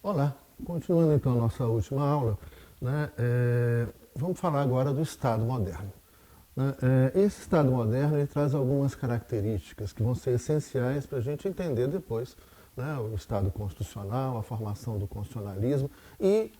Olá, continuando então a nossa última aula, né, vamos falar agora do Estado moderno. Né? Esse Estado moderno ele traz algumas características que vão ser essenciais para a gente entender depois, né, o Estado constitucional, a formação do constitucionalismo e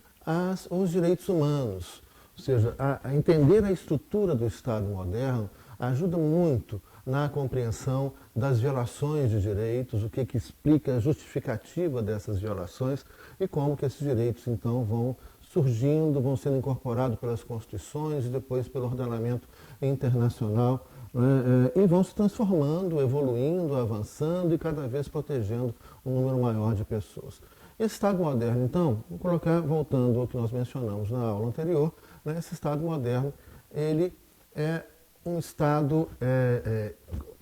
os direitos humanos. Ou seja, a entender a estrutura do Estado moderno ajuda muito na compreensão das violações de direitos, o que explica a justificativa dessas violações e como que esses direitos então vão surgindo, vão sendo incorporados pelas constituições e depois pelo ordenamento internacional, né, e vão se transformando, evoluindo, avançando e cada vez protegendo um número maior de pessoas. Esse Estado moderno, então, vou colocar, voltando ao que nós mencionamos na aula anterior, né, esse Estado moderno, ele é um Estado,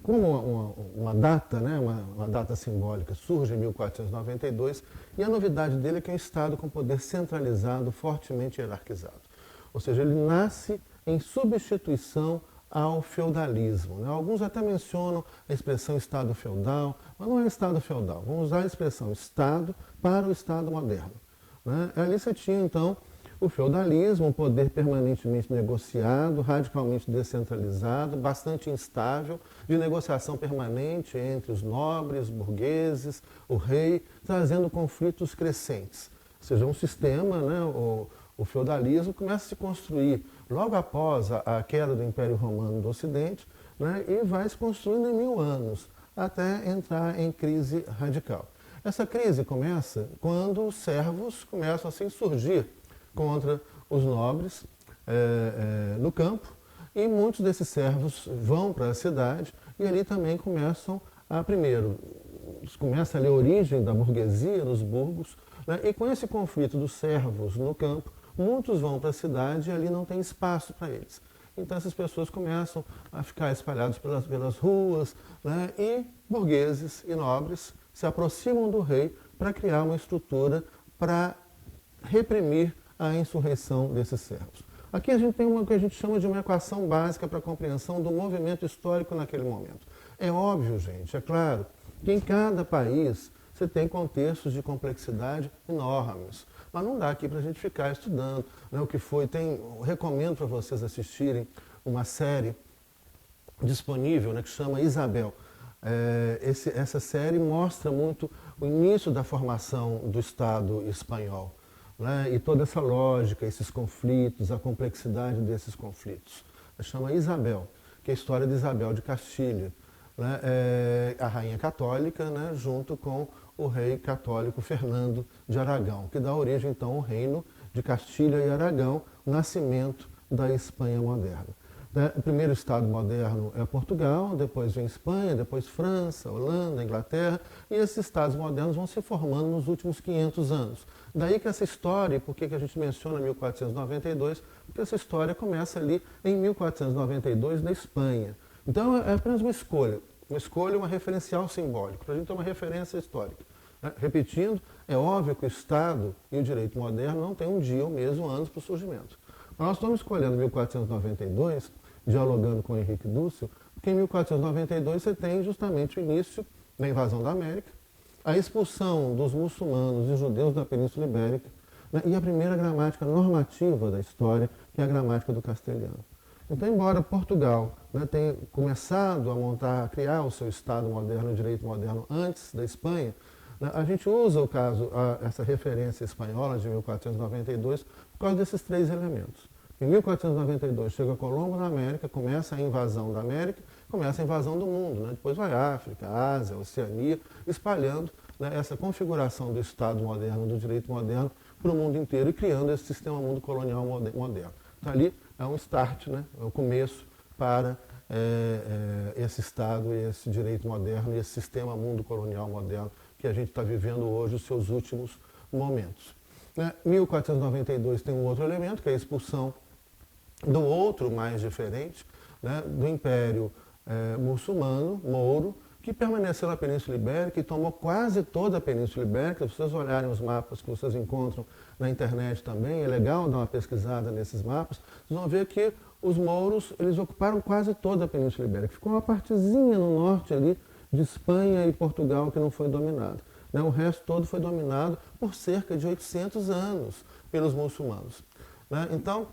como uma data, né, uma data simbólica, surge em 1492, e a novidade dele é que é um Estado com poder centralizado, fortemente hierarquizado. Ou seja, ele nasce em substituição ao feudalismo. Né? Alguns até mencionam a expressão Estado feudal, mas não é Estado feudal. Vamos usar a expressão Estado para o Estado moderno. Né? Ali você tinha, então, o feudalismo, um poder permanentemente negociado, radicalmente descentralizado, bastante instável, de negociação permanente entre os nobres, burgueses, o rei, trazendo conflitos crescentes. Ou seja, um sistema, né, o feudalismo começa a se construir logo após a queda do Império Romano do Ocidente, né, e vai se construindo em 1000 anos, até entrar em crise radical. Essa crise começa quando os servos começam a se insurgir contra os nobres no campo, e muitos desses servos vão para a cidade e ali também começa ali a origem da burguesia nos burgos, né? E com esse conflito dos servos no campo, muitos vão para a cidade e ali não tem espaço para eles. Então essas pessoas começam a ficar espalhadas pelas ruas, né? E burgueses e nobres se aproximam do rei para criar uma estrutura para reprimir a insurreição desses servos. Aqui a gente tem o que a gente chama de uma equação básica para a compreensão do movimento histórico naquele momento. É óbvio, gente, é claro, que em cada país você tem contextos de complexidade enormes. Mas não dá aqui para a gente ficar estudando, né, o que foi. Recomendo para vocês assistirem uma série disponível, né, que chama Isabel. Essa série mostra muito o início da formação do Estado espanhol. Né, e toda essa lógica, esses conflitos, a complexidade desses conflitos. Chama Isabel, que é a história de Isabel de Castilha, né, a rainha católica, né, junto com o rei católico Fernando de Aragão, que dá origem então ao reino de Castilha e Aragão, o nascimento da Espanha moderna. O primeiro Estado moderno é Portugal, depois vem Espanha, depois França, Holanda, Inglaterra, e esses Estados modernos vão se formando nos últimos 500 anos. Daí que essa história, por que a gente menciona 1492? Porque essa história começa ali em 1492 na Espanha. Então é apenas uma escolha, uma referencial simbólico, para a gente ter uma referência histórica. Repetindo, é óbvio que o Estado e o direito moderno não têm um dia ou mesmo anos para o surgimento. Mas nós estamos escolhendo 1492, dialogando com Henrique Dúcio, porque em 1492 você tem justamente o início da invasão da América, a expulsão dos muçulmanos e judeus da Península Ibérica, né, e a primeira gramática normativa da história, que é a gramática do castelhano. Então, embora Portugal, né, tenha começado a criar o seu Estado moderno, o direito moderno, antes da Espanha, né, a gente usa essa referência espanhola de 1492 por causa desses três elementos. Em 1492 chega Colombo na América, começa a invasão da América, começa a invasão do mundo. Né? Depois vai África, Ásia, Oceania, espalhando, né, essa configuração do Estado moderno, do direito moderno, para o mundo inteiro e criando esse sistema mundo colonial moderno. Então ali é um start, né, é o começo para esse Estado e esse direito moderno e esse sistema mundo colonial moderno que a gente está vivendo hoje, os seus últimos momentos. 1492 tem um outro elemento, que é a expulsão do outro mais diferente, né, do Império muçulmano, mouro, que permaneceu na Península Ibérica e tomou quase toda a Península Ibérica. Se vocês olharem os mapas que vocês encontram na internet também, é legal dar uma pesquisada nesses mapas, vocês vão ver que os mouros, eles ocuparam quase toda a Península Ibérica. Ficou uma partezinha no norte ali de Espanha e Portugal que não foi dominada. Né? O resto todo foi dominado por cerca de 800 anos pelos muçulmanos. Né? Então,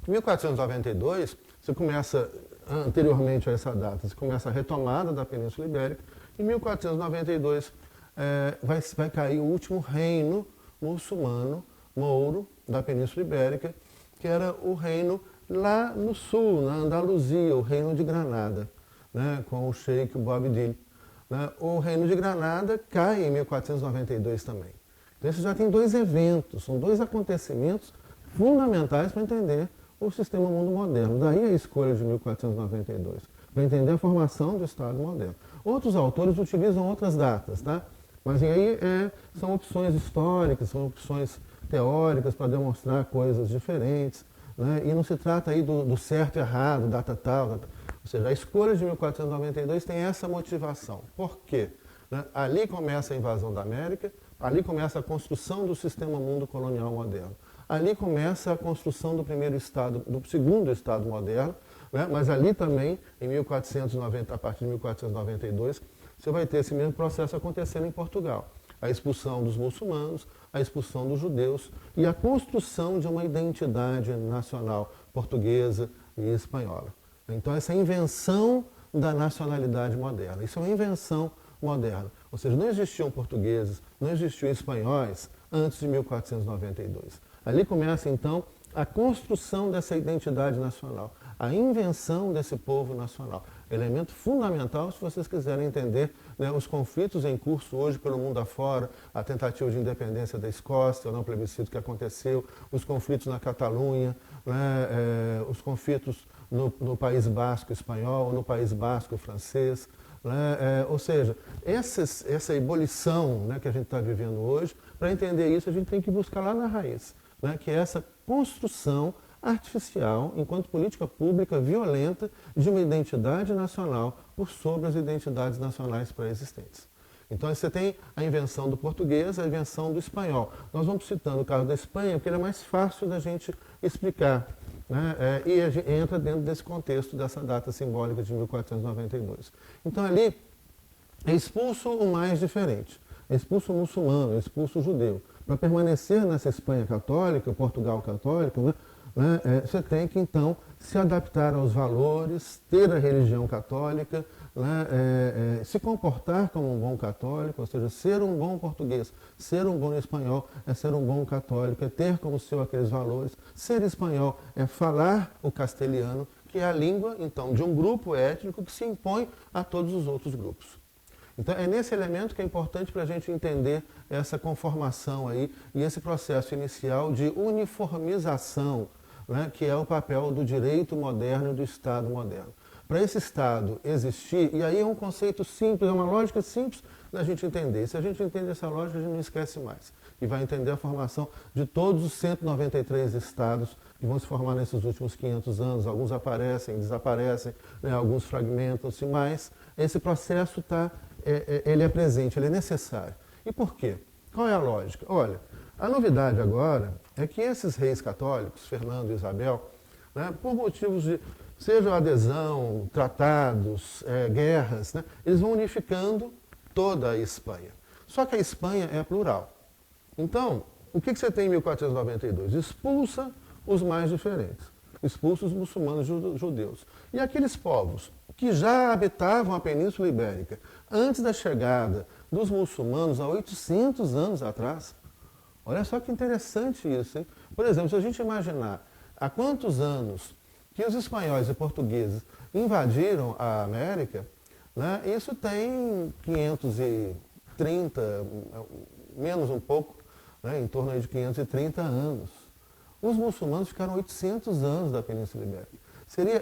em 1492, você começa, anteriormente a essa data, você começa a retomada da Península Ibérica. Em 1492 vai cair o último reino muçulmano, mouro, da Península Ibérica, que era o reino lá no sul, na Andaluzia, o reino de Granada, né, com o sheik Boabdil. Né? O reino de Granada cai em 1492 também. Então, você já tem dois eventos, são dois acontecimentos fundamentais para entender o sistema mundo moderno. Daí a escolha de 1492, para entender a formação do Estado moderno. Outros autores utilizam outras datas, tá? Mas aí são opções históricas, são opções teóricas para demonstrar coisas diferentes. Né? E não se trata aí do certo e errado, data tal. Ou seja, a escolha de 1492 tem essa motivação. Por quê? Né? Ali começa a invasão da América, ali começa a construção do sistema mundo colonial moderno. Ali começa a construção do primeiro Estado, do segundo Estado moderno, né? Mas ali também, em 1490, a partir de 1492, você vai ter esse mesmo processo acontecendo em Portugal. A expulsão dos muçulmanos, a expulsão dos judeus e a construção de uma identidade nacional portuguesa e espanhola. Então, essa invenção da nacionalidade moderna, isso é uma invenção moderna. Ou seja, não existiam portugueses, não existiam espanhóis antes de 1492. Ali começa, então, a construção dessa identidade nacional, a invenção desse povo nacional. Elemento fundamental se vocês quiserem entender, né, os conflitos em curso hoje pelo mundo afora, a tentativa de independência da Escócia, o não plebiscito que aconteceu, os conflitos na Catalunha, né, os conflitos no País Basco espanhol, no País Basco francês. Né, ou seja, essa ebulição, né, que a gente está vivendo hoje, para entender isso a gente tem que buscar lá na raiz, né, que é essa construção artificial, enquanto política pública violenta, de uma identidade nacional por sobre as identidades nacionais pré-existentes. Então você tem a invenção do português, a invenção do espanhol. Nós vamos citando o caso da Espanha, porque ele é mais fácil da gente explicar. Né? E a gente entra dentro desse contexto, dessa data simbólica de 1492. Então ali é expulso o mais diferente, é expulso o muçulmano, é expulso o judeu. Para permanecer nessa Espanha católica, Portugal católico, né? Você tem que, então, se adaptar aos valores, ter a religião católica, né? Se comportar como um bom católico, ou seja, ser um bom português, ser um bom espanhol, é ser um bom católico, é ter como seu aqueles valores. Ser espanhol é falar o castelhano, que é a língua, então, de um grupo étnico que se impõe a todos os outros grupos. Então, é nesse elemento que é importante para a gente entender essa conformação aí e esse processo inicial de uniformização, né, que é o papel do direito moderno e do Estado moderno. Para esse Estado existir, e aí é um conceito simples, é uma lógica simples da gente entender. E se a gente entende essa lógica, a gente não esquece mais. E vai entender a formação de todos os 193 Estados que vão se formar nesses últimos 500 anos. Alguns aparecem, desaparecem, né, alguns fragmentam-se, mas esse processo ele é presente, ele é necessário. E por quê? Qual é a lógica? Olha, a novidade agora é que esses reis católicos, Fernando e Isabel, né, por motivos de, seja adesão, tratados, guerras, né, eles vão unificando toda a Espanha. Só que a Espanha é plural. Então, o que você tem em 1492? Expulsa os mais diferentes, expulsa os muçulmanos e judeus. E aqueles povos que já habitavam a Península Ibérica antes da chegada dos muçulmanos há 800 anos atrás. Olha só que interessante isso, hein? Por exemplo, se a gente imaginar há quantos anos que os espanhóis e portugueses invadiram a América, né, isso tem 530, menos um pouco, né, em torno de 530 anos. Os muçulmanos ficaram 800 anos da Península Ibérica.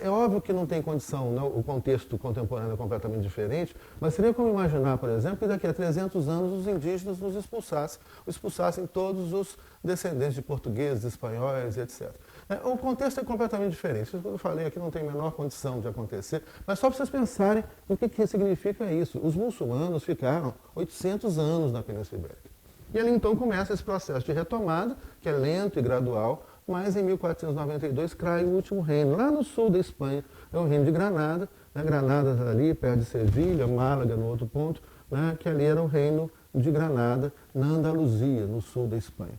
É óbvio que não tem condição, né? O contexto contemporâneo é completamente diferente, mas seria como imaginar, por exemplo, que daqui a 300 anos os indígenas nos expulsassem todos os descendentes de portugueses, espanhóis, etc. O contexto é completamente diferente. Isso que eu falei aqui não tem a menor condição de acontecer, mas só para vocês pensarem o que significa isso. Os muçulmanos ficaram 800 anos na Península Ibérica. E ali então começa esse processo de retomada, que é lento e gradual, mas em 1492 cai o último reino, lá no sul da Espanha, é o reino de Granada, né? Granada está ali, perto de Sevilha, Málaga no outro ponto, né? Que ali era o reino de Granada, na Andaluzia, no sul da Espanha.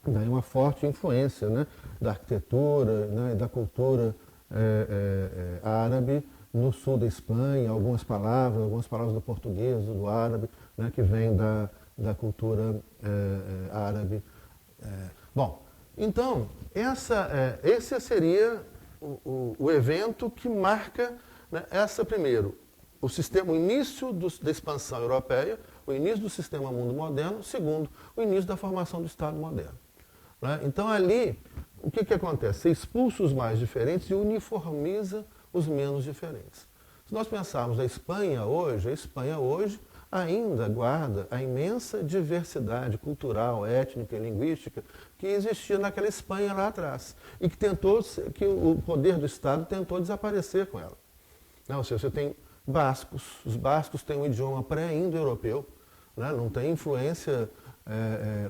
Daí uma forte influência, né? Da arquitetura, né? Da cultura árabe no sul da Espanha, algumas palavras do português, do árabe, né? Que vem da cultura árabe. Bom, então, esse seria o evento que marca, né, primeiro, o início da expansão europeia, o início do sistema mundo moderno, segundo, o início da formação do Estado moderno. Né? Então, ali, o que acontece? Você expulsa os mais diferentes e uniformiza os menos diferentes. Se nós pensarmos a Espanha hoje ainda guarda a imensa diversidade cultural, étnica e linguística que existia naquela Espanha lá atrás e que o poder do Estado tentou desaparecer com ela. Ou seja, você tem bascos, os bascos têm um idioma pré-indo-europeu, né? Não tem influência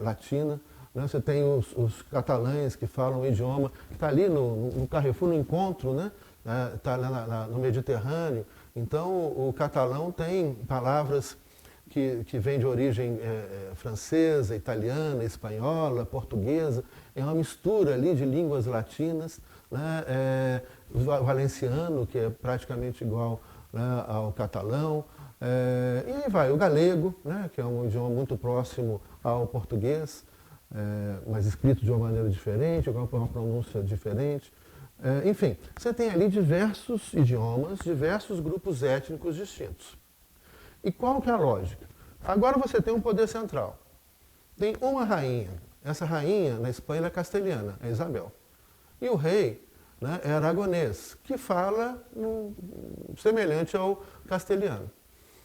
latina. Né? Você tem os catalães que falam o idioma que está ali no Carrefour, no encontro, né? Está lá no Mediterrâneo. Então, o catalão tem palavras que vem de origem francesa, italiana, espanhola, portuguesa, é uma mistura ali de línguas latinas, né? O valenciano, que é praticamente igual, né, ao catalão, e aí vai, o galego, né, que é um idioma muito próximo ao português, mas escrito de uma maneira diferente, com uma pronúncia diferente. Enfim, você tem ali diversos idiomas, diversos grupos étnicos distintos. E qual que é a lógica? Agora você tem um poder central. Tem uma rainha. Essa rainha, na Espanha, é castelhana, é Isabel. E o rei, né, é aragonês, que fala semelhante ao castelhano.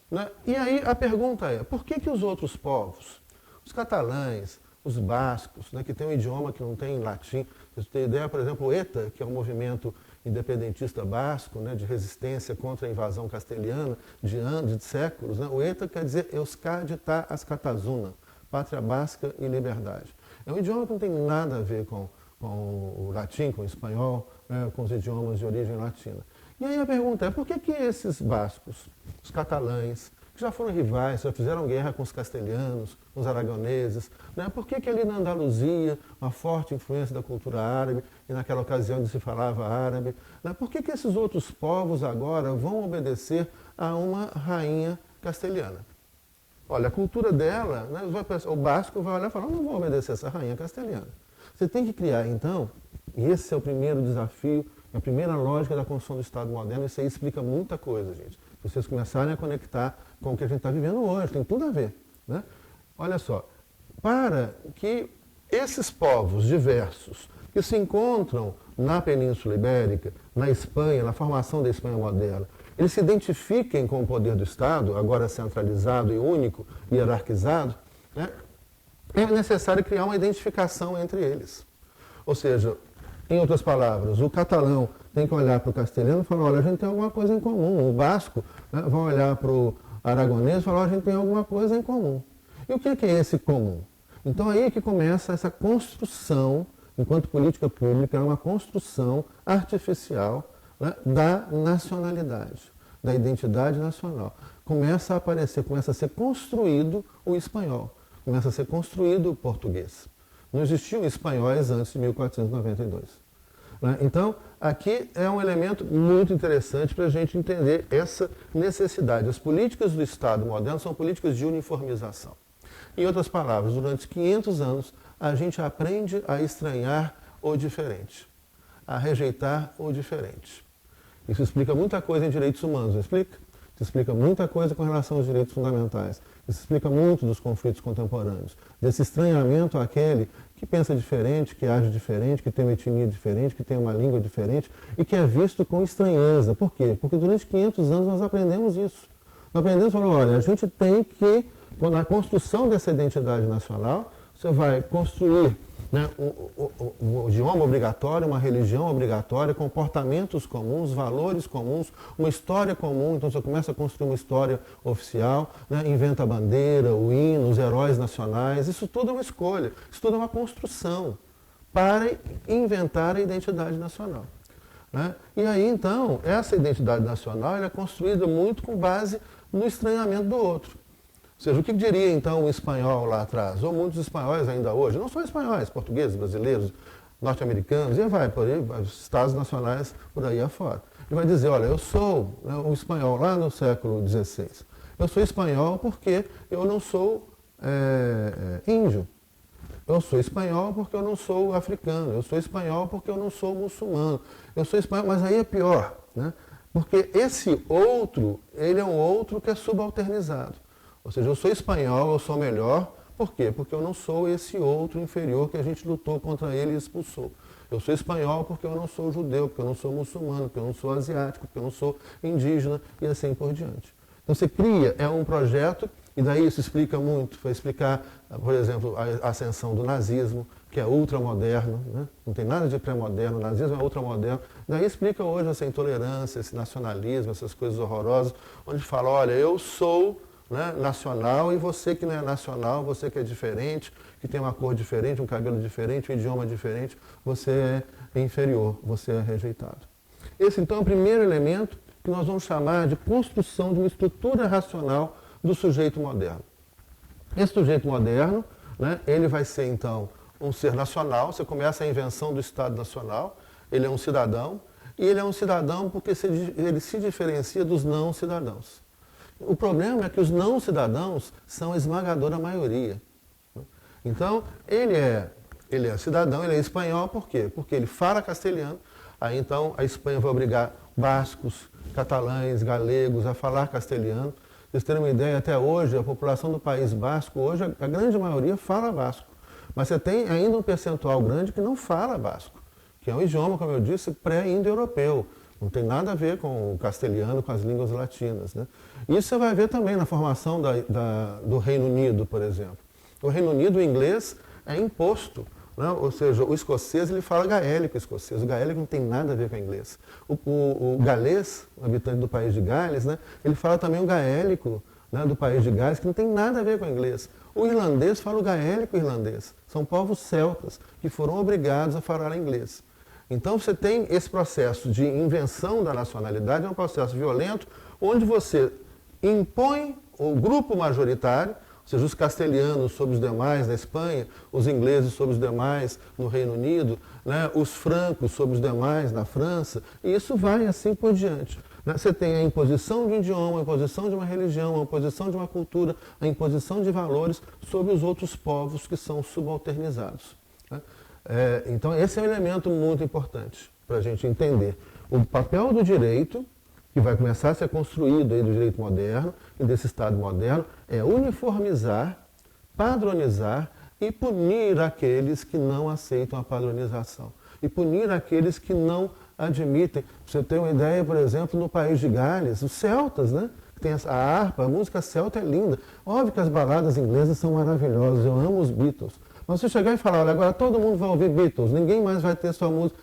Né? E aí a pergunta é, por que os outros povos, os catalães, os bascos, né, que tem um idioma que não tem latim, você tem ideia, por exemplo, o ETA, que é um movimento independentista basco, né, de resistência contra a invasão castelhana de anos, de séculos. Né? O ETA quer dizer Euskadi ta Askatasuna, pátria basca e liberdade. É um idioma que não tem nada a ver com o latim, com o espanhol, né, com os idiomas de origem latina. E aí a pergunta é, por que esses bascos, os catalães, que já foram rivais, já fizeram guerra com os castelhanos, com os aragoneses, né? Por que ali na Andaluzia, uma forte influência da cultura árabe, e naquela ocasião se falava árabe, né? Por que esses outros povos agora vão obedecer a uma rainha castelhana? Olha, a cultura dela, né, o basco vai olhar e falar, não vou obedecer essa rainha castelhana. Você tem que criar, então, e esse é o primeiro desafio, a primeira lógica da construção do Estado moderno, isso aí explica muita coisa, gente. Se vocês começarem a conectar com o que a gente está vivendo hoje, tem tudo a ver. Né? Olha só, para que esses povos diversos que se encontram na Península Ibérica, na Espanha, na formação da Espanha moderna, eles se identifiquem com o poder do Estado, agora centralizado e único, hierarquizado, né? É necessário criar uma identificação entre eles. Ou seja, em outras palavras, o catalão tem que olhar para o castelhano e falar, olha, a gente tem alguma coisa em comum. O basco, né, vai olhar para o aragonês e falar, olha, a gente tem alguma coisa em comum. E o que é esse comum? Então aí é que começa essa construção, enquanto política pública, é uma construção artificial, né, da nacionalidade, da identidade nacional. Começa a aparecer, começa a ser construído o espanhol, começa a ser construído o português. Não existiam espanhóis antes de 1492. Né? Então, aqui é um elemento muito interessante para a gente entender essa necessidade. As políticas do Estado moderno são políticas de uniformização. Em outras palavras, durante 500 anos, a gente aprende a estranhar o diferente, a rejeitar o diferente. Isso explica muita coisa em direitos humanos, não explica? Isso explica muita coisa com relação aos direitos fundamentais. Isso explica muito dos conflitos contemporâneos. Desse estranhamento àquele que pensa diferente, que age diferente, que tem uma etnia diferente, que tem uma língua diferente e que é visto com estranheza. Por quê? Porque durante 500 anos nós aprendemos isso. Nós aprendemos, olha, a gente tem que, na construção dessa identidade nacional, você vai construir, né, um idioma obrigatório, uma religião obrigatória, comportamentos comuns, valores comuns, uma história comum. Então você começa a construir uma história oficial, né, inventa a bandeira, o hino, os heróis nacionais. Isso tudo é uma escolha, isso tudo é uma construção para inventar a identidade nacional. Né? E aí, então, essa identidade nacional ela é construída muito com base no estranhamento do outro. Ou seja, o que diria então o espanhol lá atrás? Ou muitos espanhóis ainda hoje, não só espanhóis, portugueses, brasileiros, norte-americanos, e vai por aí, os estados nacionais por aí afora. Ele vai dizer, olha, eu sou, né, um espanhol lá no século XVI. Eu sou espanhol porque eu não sou índio. Eu sou espanhol porque eu não sou africano. Eu sou espanhol porque eu não sou muçulmano. Eu sou espanhol, mas aí é pior, né? Porque esse outro, ele é um outro que é subalternizado. Ou seja, eu sou espanhol, eu sou melhor. Por quê? Porque eu não sou esse outro inferior que a gente lutou contra ele e expulsou. Eu sou espanhol porque eu não sou judeu, porque eu não sou muçulmano, porque eu não sou asiático, porque eu não sou indígena e assim por diante. Então você cria, é um projeto, e daí isso explica muito, vai explicar, por exemplo, a ascensão do nazismo, que é ultramoderno, né? Não tem nada de pré-moderno, o nazismo é ultramoderno. Daí explica hoje essa intolerância, esse nacionalismo, essas coisas horrorosas, onde fala, olha, eu sou, né, nacional e você que não é nacional, você que é diferente, que tem uma cor diferente, um cabelo diferente, um idioma diferente, você é inferior, você é rejeitado. Esse então é o primeiro elemento que nós vamos chamar de construção de uma estrutura racional do sujeito moderno. Esse sujeito moderno, né, ele vai ser então um ser nacional, você começa a invenção do Estado Nacional, ele é um cidadão, e ele é um cidadão porque ele se diferencia dos não cidadãos. O problema é que os não cidadãos são a esmagadora maioria. Então, ele é cidadão, ele é espanhol, por quê? Porque ele fala castelhano, aí então a Espanha vai obrigar bascos, catalães, galegos a falar castelhano. Pra vocês terem uma ideia, até hoje, a população do País Basco, hoje a grande maioria fala basco. Mas você tem ainda um percentual grande que não fala basco, que é um idioma, como eu disse, pré-indo-europeu. Não tem nada a ver com o castelhano, com as línguas latinas, né? Isso você vai ver também na formação do Reino Unido, por exemplo. No Reino Unido, o inglês é imposto, né? Ou seja, o escocês ele fala gaélico escocês. O gaélico não tem nada a ver com o inglês. O galês, o habitante do país de Gales, né? Ele fala também o gaélico, né, do país de Gales, que não tem nada a ver com o inglês. O irlandês fala o gaélico irlandês. São povos celtas que foram obrigados a falar inglês. Então você tem esse processo de invenção da nacionalidade, é um processo violento, onde você impõe o grupo majoritário, ou seja, os castelhanos sobre os demais na Espanha, os ingleses sobre os demais no Reino Unido, né, os francos sobre os demais na França, e isso vai assim por diante. Você tem a imposição de um idioma, a imposição de uma religião, a imposição de uma cultura, a imposição de valores sobre os outros povos que são subalternizados. Então, esse é um elemento muito importante para a gente entender o papel do direito, que vai começar a ser construído aí do direito moderno e desse Estado moderno, é uniformizar, padronizar e punir aqueles que não aceitam a padronização. E punir aqueles que não admitem. Pra você ter uma ideia, por exemplo, no país de Gales, os celtas, né? Tem a harpa, a música celta é linda. Óbvio que as baladas inglesas são maravilhosas, eu amo os Beatles. Mas se chegar e falar, olha, agora todo mundo vai ouvir Beatles, ninguém mais vai ter sua música.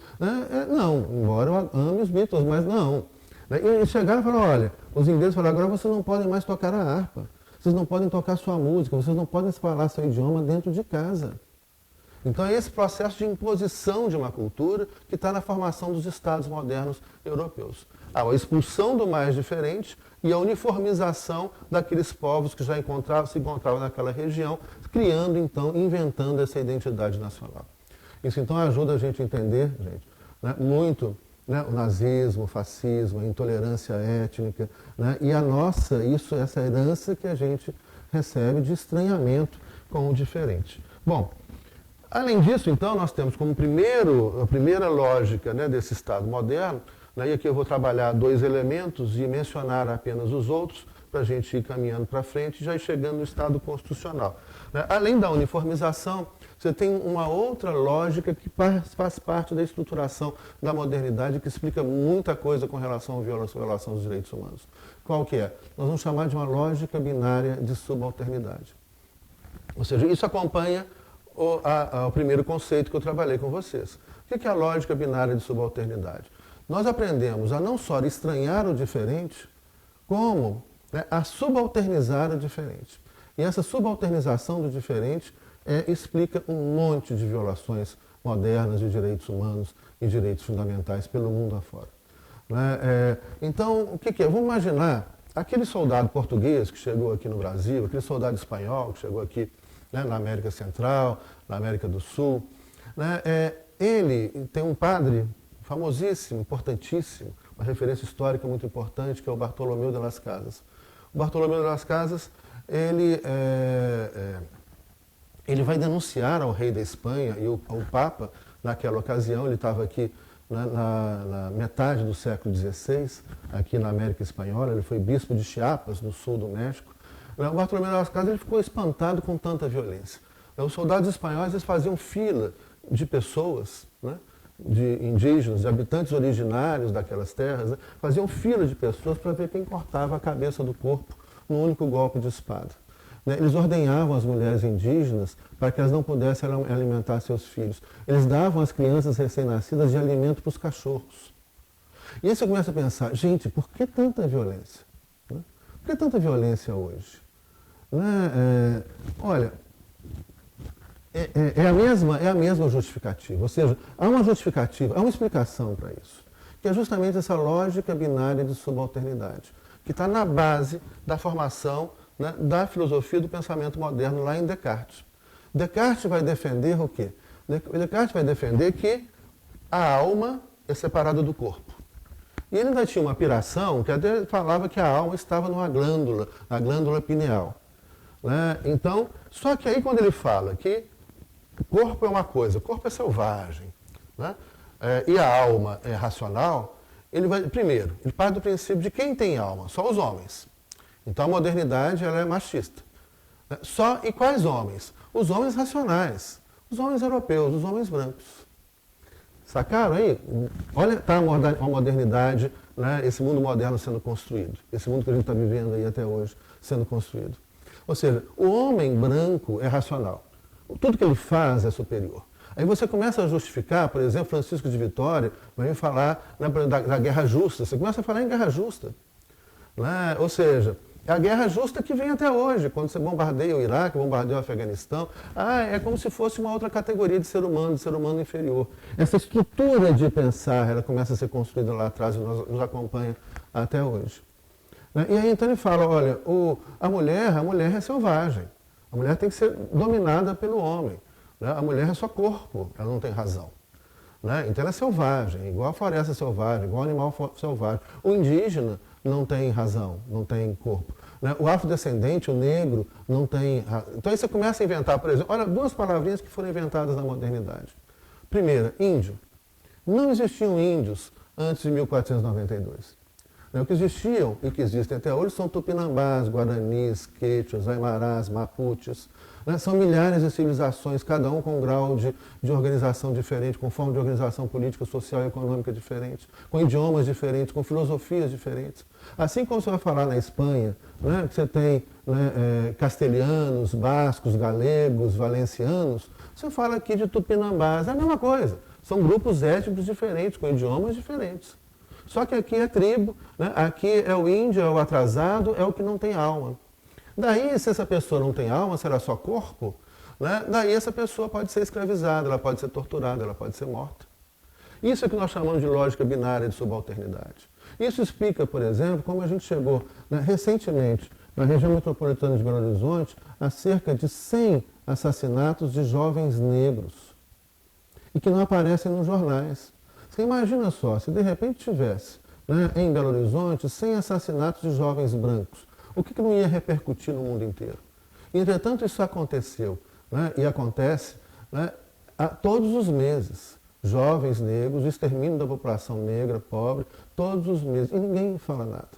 Não, embora eu ame os Beatles, mas não. E chegar e falar, olha, os ingleses falaram, agora vocês não podem mais tocar a harpa, vocês não podem tocar sua música, vocês não podem falar seu idioma dentro de casa. Então é esse processo de imposição de uma cultura que está na formação dos Estados modernos europeus. A expulsão do mais diferente e a uniformização daqueles povos que já se encontravam naquela região, criando então, inventando essa identidade nacional. Isso então ajuda a gente a entender, gente, né, muito, né, o nazismo, o fascismo, a intolerância étnica, né, e essa herança que a gente recebe de estranhamento com o diferente. Bom, além disso, então, nós temos como a primeira lógica, né, desse Estado moderno né? E aqui eu vou trabalhar dois elementos e mencionar apenas os outros, para a gente ir caminhando para frente e já ir chegando no Estado constitucional. Né? Além da uniformização, você tem uma outra lógica que faz parte da estruturação da modernidade, que explica muita coisa com relação à violação dos direitos humanos. Qual que é? Nós vamos chamar de uma lógica binária de subalternidade. Ou seja, isso acompanha o primeiro conceito que eu trabalhei com vocês. O que é a lógica binária de subalternidade? Nós aprendemos a não só estranhar o diferente, como, né, a subalternizar o diferente. E essa subalternização do diferente explica um monte de violações modernas de direitos humanos e direitos fundamentais pelo mundo afora. Né? Então, o que é? Vamos imaginar aquele soldado português que chegou aqui no Brasil, aquele soldado espanhol que chegou aqui, né, na América Central, na América do Sul. Né? Ele tem um padre famosíssimo, importantíssimo, uma referência histórica muito importante, que é o Bartolomeu de las Casas. O Bartolomeu de las Casas, ele vai denunciar ao rei da Espanha e ao Papa, naquela ocasião, ele estava aqui na metade do século XVI, aqui na América Espanhola, ele foi bispo de Chiapas, no sul do México. O Bartolomeu de las Casas, ele ficou espantado com tanta violência. Os soldados espanhóis, eles faziam fila de pessoas, né, de indígenas, de habitantes originários daquelas terras, né, faziam fila de pessoas para ver quem cortava a cabeça do corpo num único golpe de espada. Né, eles ordenhavam as mulheres indígenas para que elas não pudessem alimentar seus filhos. Eles davam às crianças recém-nascidas de alimento para os cachorros. E aí você começa a pensar, gente, por que tanta violência? Né? Por que tanta violência hoje? Né? Olha, é a mesma justificativa, ou seja, há uma justificativa, há uma explicação para isso, que é justamente essa lógica binária de subalternidade, que está na base da formação, né, da filosofia do pensamento moderno lá em Descartes. Descartes vai defender o quê? Descartes vai defender que a alma é separada do corpo. E ele ainda tinha uma piração que até falava que a alma estava numa glândula, a glândula pineal. Né? Então, só que aí quando ele fala que o corpo é uma coisa, o corpo é selvagem, né? E a alma é racional, ele parte do princípio de quem tem alma? Só os homens. Então a modernidade ela é machista. Né? E quais homens? Os homens racionais, os homens europeus, os homens brancos. Sacaram aí? Olha, está a modernidade, né? Esse mundo moderno sendo construído, esse mundo que a gente está vivendo aí até hoje sendo construído. Ou seja, o homem branco é racional. Tudo que ele faz é superior. Aí você começa a justificar, por exemplo, Francisco de Vitória vai falar, né, da guerra justa. Você começa a falar em guerra justa. Né? Ou seja, é a guerra justa que vem até hoje, quando você bombardeia o Iraque, bombardeia o Afeganistão. É como se fosse uma outra categoria de ser humano inferior. Essa estrutura de pensar, ela começa a ser construída lá atrás e nos acompanha até hoje. E aí então ele fala, olha, a mulher é selvagem. A mulher tem que ser dominada pelo homem. Né? A mulher é só corpo, ela não tem razão. Né? Então ela é selvagem, igual a floresta selvagem, igual o animal selvagem. O indígena não tem razão, não tem corpo. Né? O afrodescendente, o negro, não tem razão. Então aí você começa a inventar, por exemplo, olha, duas palavrinhas que foram inventadas na modernidade. Primeira, índio. Não existiam índios antes de 1492. O que existiam e que existem até hoje são tupinambás, guaranis, quechas, aimarás, mapuches. Né? São milhares de civilizações, cada um com um grau de organização diferente, com forma de organização política, social e econômica diferente, com idiomas diferentes, com filosofias diferentes. Assim como você vai falar na Espanha, né, que você tem, né, castelhanos, bascos, galegos, valencianos, você fala aqui de tupinambás, é a mesma coisa. São grupos étnicos diferentes, com idiomas diferentes. Só que aqui é tribo, né? Aqui é o índio, é o atrasado, é o que não tem alma. Daí, se essa pessoa não tem alma, se ela é só corpo, né? Daí essa pessoa pode ser escravizada, ela pode ser torturada, ela pode ser morta. Isso é que nós chamamos de lógica binária de subalternidade. Isso explica, por exemplo, como a gente chegou, né, recentemente na região metropolitana de Belo Horizonte a cerca de 100 assassinatos de jovens negros e que não aparecem nos jornais. Você imagina só, se de repente tivesse, né, em Belo Horizonte 100 assassinatos de jovens brancos, o que não ia repercutir no mundo inteiro? Entretanto, isso aconteceu, né, e acontece, né, a todos os meses. jovens negros, o extermínio da população negra, pobre, todos os meses. E ninguém fala nada.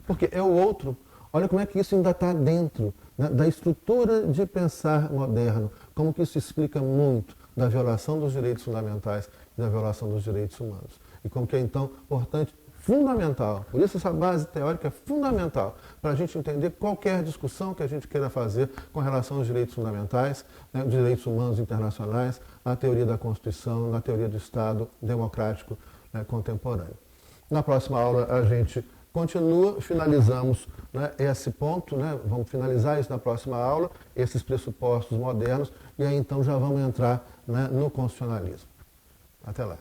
Porque é o outro. Olha como é que isso ainda está dentro, né, da estrutura de pensar moderno, como que isso explica muito da violação dos direitos fundamentais e da violação dos direitos humanos. E como que é, então, importante, fundamental, por isso essa base teórica é fundamental para a gente entender qualquer discussão que a gente queira fazer com relação aos direitos fundamentais, né, direitos humanos internacionais, na teoria da Constituição, na teoria do Estado democrático, né, contemporâneo. Na próxima aula a gente continua, finalizamos, né, esse ponto, né, vamos finalizar isso na próxima aula, esses pressupostos modernos, e aí então já vamos entrar, né, no constitucionalismo. Até lá.